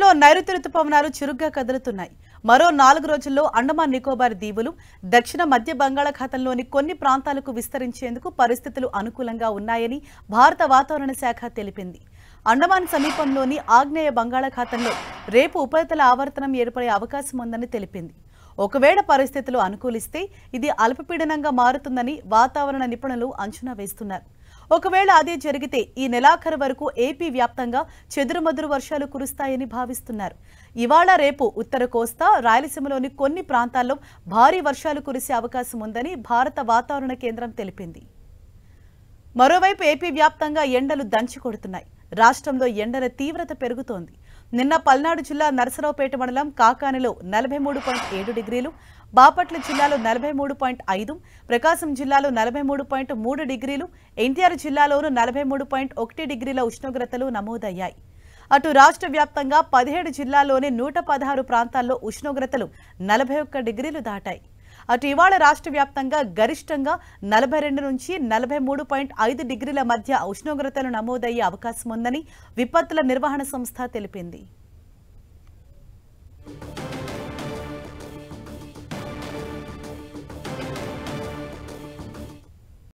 దేశంలో నైరుతి రుతుపవనాలు చురుగ్గా కదులుతున్నాయి. మరో 4 రోజుల్లో అండమాన్ నికోబార్ దీవులు, దక్షిణ మధ్య బంగాళాఖాతంలోని కొన్ని ప్రాంతాలకు విస్తరించేందుకు పరిస్థితులు అనుకూలంగా ఉన్నాయని భారత వాతావరణ శాఖ తెలిపింది. అండమాన్ సమీపంలోని ఆగ్నేయ బంగాళాఖాతంలో రేపు ఉపరితల ఆవర్తనం ఏర్పడే అవకాశం ఉందని తెలిపింది. ఒకవేళ పరిస్థితులు అనుకూలిస్తే ఇది అల్పపీడనంగా మారుతుందని వాతావరణ నిపుణులు అంచనా వేస్తున్నారు. ఒకవేళ అదే జరిగితే ఈ నెలాఖరు వరకు ఏపీ వ్యాప్తంగా చెదురుమదురు వర్షాలు కురుస్తాయని భావిస్తున్నారు. ఇవాళ రేపు ఉత్తర కోస్తా, రాయలసీమలోని కొన్ని ప్రాంతాల్లో భారీ వర్షాలు కురిసే అవకాశం ఉందని భారత వాతావరణ కేంద్రం తెలిపింది. మరోవైపు ఏపీ వ్యాప్తంగా ఎండలు దంచి కొడుతున్నాయి. రాష్ట్రంలో ఎండల తీవ్రత పెరుగుతోంది. నిన్న పల్నాడు జిల్లా నరసరావుపేట మండలం కాకానిలో 43.7 డిగ్రీలు, బాపట్ల జిల్లాలో 43.5, ప్రకాశం జిల్లాలో 43.3 డిగ్రీలు, ఎన్టీఆర్ జిల్లాలోనూ 43.1 డిగ్రీల ఉష్ణోగ్రతలు నమోదయ్యాయి. అటు రాష్ట్ర వ్యాప్తంగా 17 జిల్లాల్లోని 116 ప్రాంతాల్లో ఉష్ణోగ్రతలు 41 డిగ్రీలు దాటాయి. అటు ఇవాళ రాష్ట్ర వ్యాప్తంగా గరిష్టంగా 42 నుంచి 43.5 డిగ్రీల మధ్య ఉష్ణోగ్రతలు నమోదయ్యే అవకాశం ఉందని విపత్తుల నిర్వహణ సంస్థ తెలిపింది.